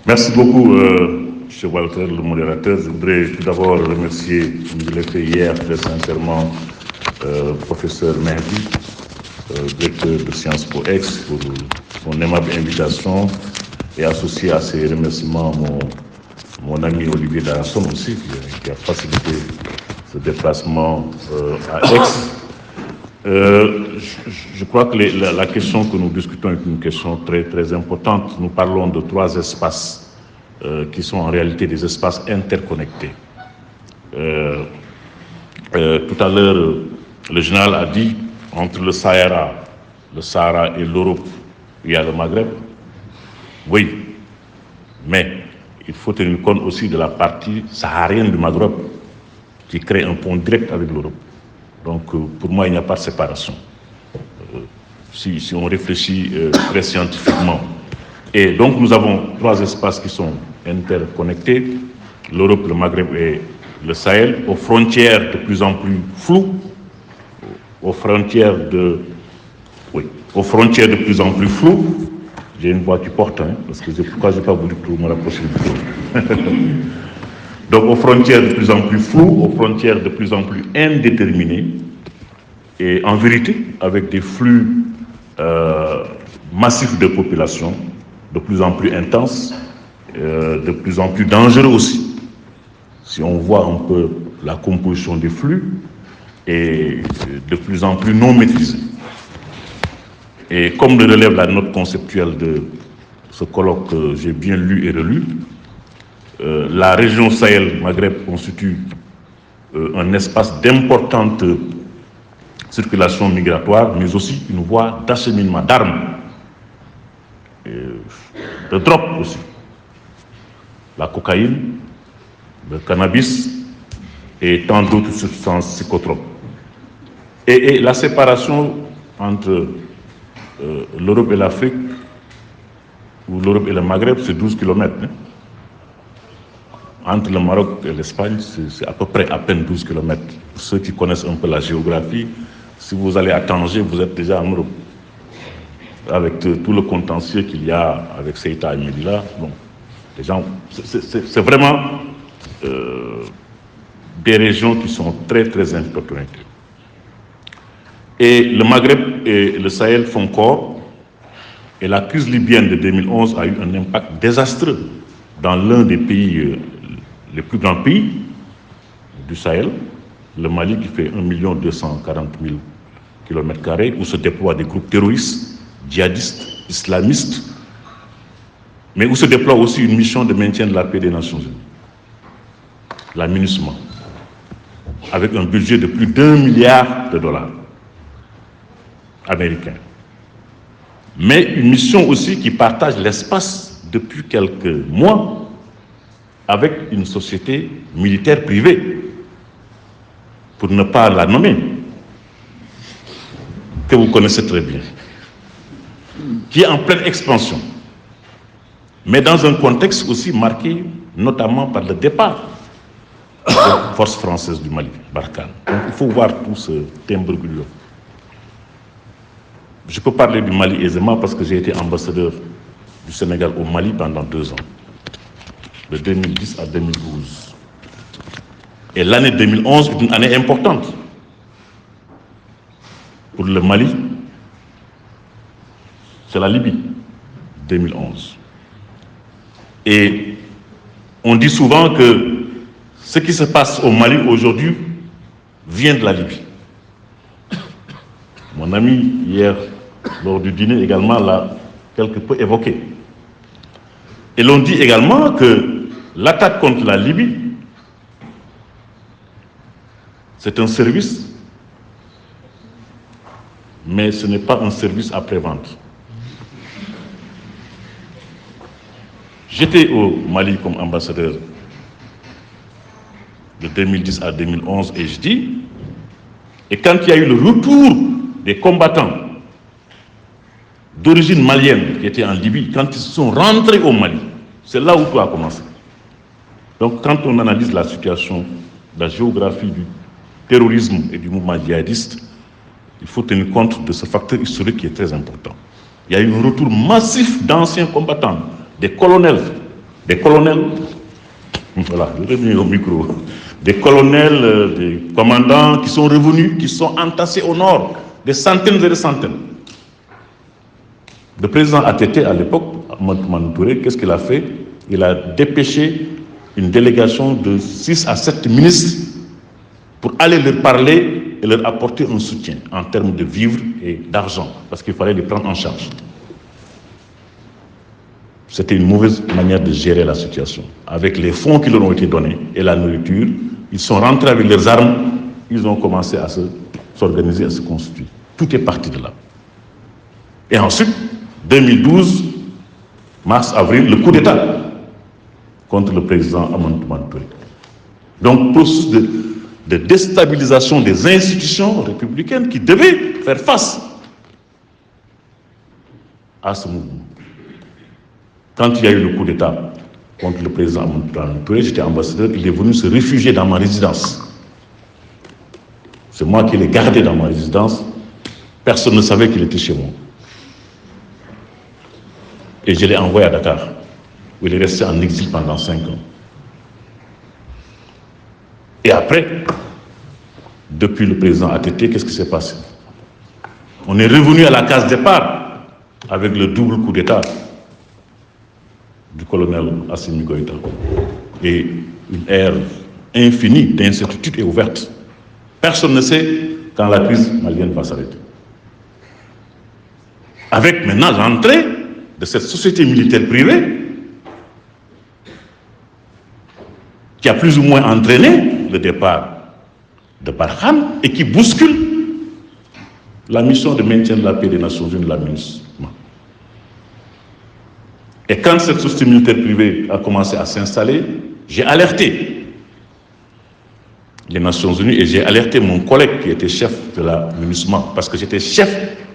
Merci beaucoup, M. Walter, le modérateur. Je voudrais tout d'abord remercier, comme je l'ai fait hier très sincèrement, professeur Mehdi, directeur de Sciences Po Ex, pour son aimable invitation, et associer à ces remerciements mon ami Olivier Darasson aussi, qui a facilité ce déplacement à Aix. Je crois que la question que nous discutons est une question très, très importante. Nous parlons de 3 espaces qui sont en réalité des espaces interconnectés. Tout à l'heure, le général a dit, entre le Sahara et l'Europe, il y a le Maghreb. Oui, mais il faut tenir compte aussi de la partie saharienne du Maghreb qui crée un pont direct avec l'Europe. Donc, pour moi, il n'y a pas de séparation. Si on réfléchit très scientifiquement. Et donc, nous avons 3 espaces qui sont interconnectés, l'Europe, le Maghreb et le Sahel, aux frontières de plus en plus floues, aux frontières de plus en plus floues. J'ai une voix qui porte, parce que pourquoi je n'ai pas voulu me rapprocher du micro. Donc, aux frontières de plus en plus floues, aux frontières de plus en plus indéterminées, et en vérité, avec des flux massifs de population, de plus en plus intenses, de plus en plus dangereux aussi. Si on voit un peu la composition des flux, et de plus en plus non maîtrisée. Et comme le relève la note conceptuelle de ce colloque que j'ai bien lu et relu, la région Sahel-Maghreb constitue un espace d'importante circulation migratoire, mais aussi une voie d'acheminement d'armes, de drogue aussi. La cocaïne, le cannabis et tant d'autres substances psychotropes. Et la séparation entre l'Europe et l'Afrique, ou l'Europe et le Maghreb, c'est 12 km. Entre le Maroc et l'Espagne, c'est à peu près à peine 12 km. Pour ceux qui connaissent un peu la géographie, si vous allez à Tanger, vous êtes déjà en Europe. Avec tout le contentieux qu'il y a avec Ceuta et Melilla, bon, les gens, c'est vraiment des régions qui sont très, très interconnectées. Et le Maghreb et le Sahel font corps, et la crise libyenne de 2011 a eu un impact désastreux dans l'un des pays, les plus grands pays du Sahel, le Mali, qui fait 1 240 000 km², où se déploient des groupes terroristes, djihadistes, islamistes, mais où se déploie aussi une mission de maintien de la paix des Nations Unies, la MINUSMA, avec un budget de plus d'$1 milliard américains. Mais une mission aussi qui partage l'espace depuis quelques mois avec une société militaire privée, pour ne pas la nommer, que vous connaissez très bien, qui est en pleine expansion, mais dans un contexte aussi marqué notamment par le départ des forces françaises du Mali, Barkhane. Donc il faut voir tout ce imbroglio. Je peux parler du Mali aisément parce que j'ai été ambassadeur du Sénégal au Mali pendant 2 ans, de 2010 à 2012. Et l'année 2011 est une année importante pour le Mali. C'est la Libye, 2011. Et on dit souvent que ce qui se passe au Mali aujourd'hui vient de la Libye. Mon ami, hier, lors du dîner également, l'a quelque peu évoqué. Et l'on dit également que l'attaque contre la Libye, c'est un service, mais ce n'est pas un service après-vente. J'étais au Mali comme ambassadeur de 2010 à 2011 et je dis, et quand il y a eu le retour des combattants d'origine malienne qui étaient en Libye, quand ils sont rentrés au Mali, c'est là où tout a commencé. Donc quand on analyse la situation, la géographie du terrorisme et du mouvement djihadiste, il faut tenir compte de ce facteur historique qui est très important. Il y a eu un retour massif d'anciens combattants, des colonels des colonels, voilà, je reviens au micro, des colonels, des commandants qui sont revenus, qui sont entassés au nord, des centaines et des centaines. Le président ATT à l'époque, Amadou Touré, qu'est-ce qu'il a fait? Il a dépêché une délégation de 6 à 7 ministres pour aller leur parler et leur apporter un soutien en termes de vivres et d'argent, parce qu'il fallait les prendre en charge. C'était une mauvaise manière de gérer la situation. Avec les fonds qui leur ont été donnés et la nourriture, ils sont rentrés avec leurs armes, ils ont commencé à s'organiser, à se constituer. Tout est parti de là. Et ensuite, 2012, mars-avril, le coup d'État contre le président Amadou Touré. Donc, processus de déstabilisation des institutions républicaines qui devaient faire face à ce mouvement. Quand il y a eu le coup d'État contre le président Amadou Touré, j'étais ambassadeur, il est venu se réfugier dans ma résidence. C'est moi qui l'ai gardé dans ma résidence. Personne ne savait qu'il était chez moi. Et je l'ai envoyé à Dakar, où il est resté en exil pendant 5 ans. Et après, depuis le président ATT, qu'est-ce qui s'est passé? On est revenu à la case départ avec le double coup d'État du colonel Assimi Goïta. Et une ère infinie d'incertitude est ouverte. Personne ne sait quand la crise malienne va s'arrêter. Avec maintenant l'entrée de cette société militaire privée qui a plus ou moins entraîné le départ de Barkhane et qui bouscule la mission de maintien de la paix des Nations Unies, la MINUSMA. Et quand cette société militaire privée a commencé à s'installer, j'ai alerté les Nations Unies et j'ai alerté mon collègue qui était chef de la MINUSMA, parce que j'étais chef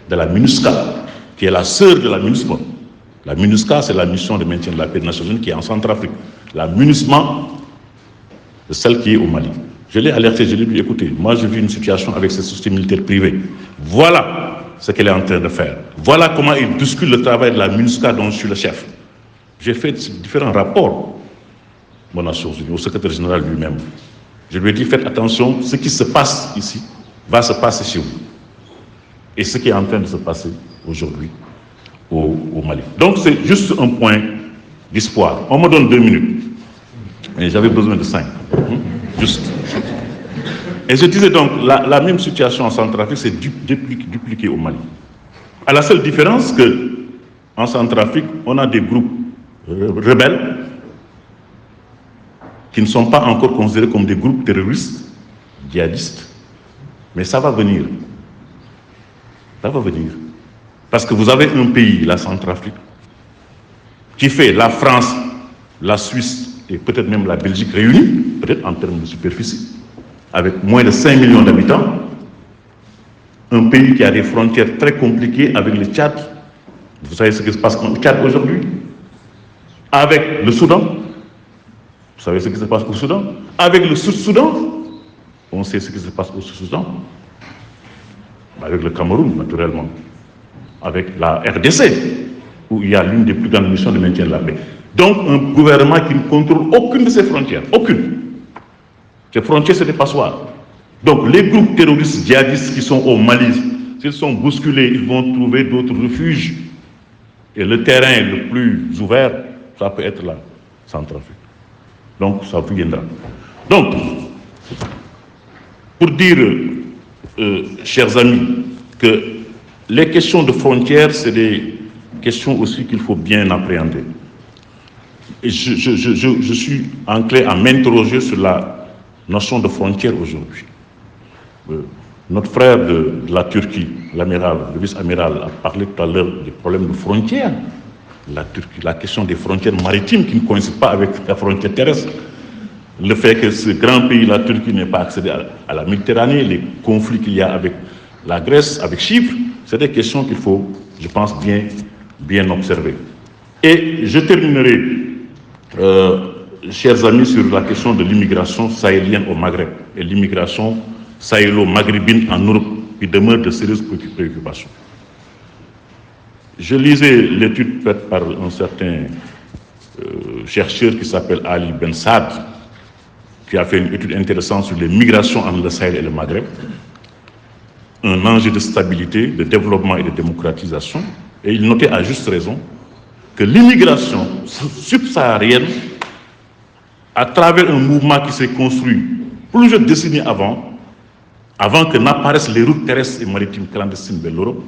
de la MINUSCA, qui est la sœur de la MINUSMA. La MINUSCA, c'est la mission de maintien de la paix des Nations Unies qui est en Centrafrique. La MINUSMA, c'est celle qui est au Mali. Je l'ai alerté, je lui ai dit, écoutez, moi j'ai vu une situation avec cette société militaire privée. Voilà ce qu'elle est en train de faire. Voilà comment il bouscule le travail de la MINUSCA dont je suis le chef. J'ai fait différents rapports aux Nations Unies, au secrétaire général lui-même. Je lui ai dit, faites attention, ce qui se passe ici va se passer chez vous. Et ce qui est en train de se passer aujourd'hui au Mali. Donc c'est juste un point d'espoir. On me donne 2 minutes. Mais j'avais besoin de 5. Juste. Et je disais donc, la même situation en Centrafrique, c'est dupliqué au Mali. À la seule différence qu'en Centrafrique, on a des groupes rebelles qui ne sont pas encore considérés comme des groupes terroristes, djihadistes. Mais ça va venir. Ça va venir. Parce que vous avez un pays, la Centrafrique, qui fait la France, la Suisse et peut-être même la Belgique réunis, peut-être en termes de superficie, avec moins de 5 millions d'habitants, un pays qui a des frontières très compliquées avec le Tchad. Vous savez ce qui se passe au Tchad aujourd'hui? Avec le Soudan. Vous savez ce qui se passe au Soudan? Avec le Sud-Soudan. On sait ce qui se passe au Sud-Soudan. Avec le Cameroun, naturellement. Avec la RDC, où il y a l'une des plus grandes missions de maintien de la paix. Donc, un gouvernement qui ne contrôle aucune de ses frontières. Aucune. Ces frontières, c'est des passoires. Donc, les groupes terroristes djihadistes qui sont au Mali, s'ils sont bousculés, ils vont trouver d'autres refuges. Et le terrain le plus ouvert, ça peut être la Centrafrique. Donc, ça viendra. Donc, pour dire, chers amis, que les questions de frontières, c'est des questions aussi qu'il faut bien appréhender. Et je suis enclin à m'interroger sur la notion de frontière aujourd'hui. Notre frère de la Turquie, l'amiral, le vice-amiral, a parlé tout à l'heure des problèmes de frontières. La Turquie, la question des frontières maritimes qui ne coïncident pas avec la frontière terrestre. Le fait que ce grand pays, la Turquie, n'ait pas accédé à la Méditerranée, les conflits qu'il y a avec la Grèce, avec Chypre, c'est des questions qu'il faut, je pense, bien observer. Et je terminerai, chers amis, sur la question de l'immigration sahélienne au Maghreb et l'immigration sahélo-maghrébine en Europe, qui demeure de sérieuses préoccupations. Je lisais l'étude faite par un certain chercheur qui s'appelle Ali Ben Saad, qui a fait une étude intéressante sur les migrations entre le Sahel et le Maghreb, un enjeu de stabilité, de développement et de démocratisation. Et il notait à juste raison que l'immigration subsaharienne, à travers un mouvement qui s'est construit plusieurs décennies avant que n'apparaissent les routes terrestres et maritimes clandestines de l'Europe,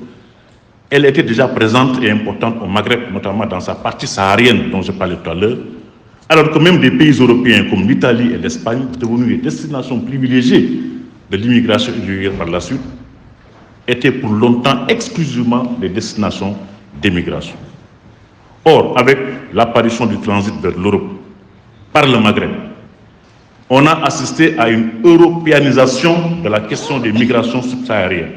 elle était déjà présente et importante au Maghreb, notamment dans sa partie saharienne dont je parlais tout à l'heure, alors que même des pays européens comme l'Italie et l'Espagne, devenus des destinations privilégiées de l'immigration irrégulière par la suite, étaient pour longtemps exclusivement des destinations d'émigration. Or, avec l'apparition du transit vers l'Europe par le Maghreb, on a assisté à une européanisation de la question des migrations subsahariennes.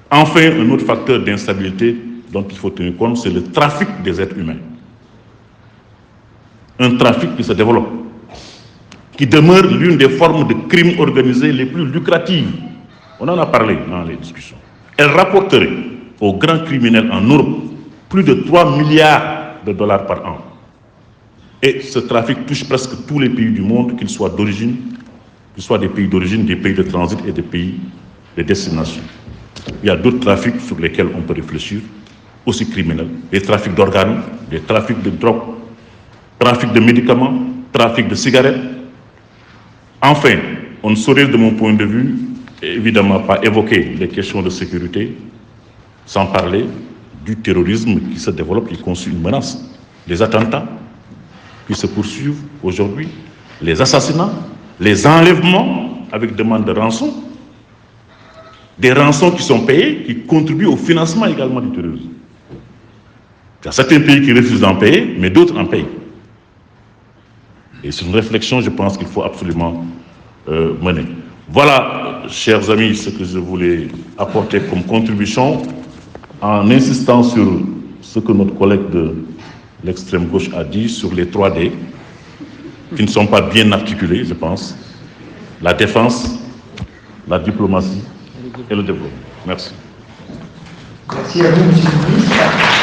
Enfin, un autre facteur d'instabilité dont il faut tenir compte, c'est le trafic des êtres humains. Un trafic qui se développe, qui demeure l'une des formes de crime organisé les plus lucratives. On en a parlé dans les discussions. Elle rapporterait aux grands criminels en Europe plus de 3 milliards de dollars par an. Et ce trafic touche presque tous les pays du monde, qu'ils soient d'origine, qu'ils soient des pays d'origine, des pays de transit et des pays de destination. Il y a d'autres trafics sur lesquels on peut réfléchir, aussi criminels. Les trafics d'organes, les trafics de drogue, trafic de médicaments, trafic de cigarettes. Enfin, on ne saurait, de mon point de vue, évidemment pas évoquer les questions de sécurité, sans parler du terrorisme qui se développe, qui constitue une menace, des attentats qui se poursuivent aujourd'hui, les assassinats, les enlèvements avec demande de rançon, des rançons qui sont payées, qui contribuent au financement également du terrorisme. Il y a certains pays qui refusent d'en payer, mais d'autres en payent. Et c'est une réflexion, je pense, qu'il faut absolument mener. Voilà, chers amis, ce que je voulais apporter comme contribution, en insistant sur ce que notre collègue de l'extrême gauche a dit sur les 3D, qui ne sont pas bien articulés, je pense. La défense, la diplomatie et le développement. Merci. Merci à vous, M. le ministre.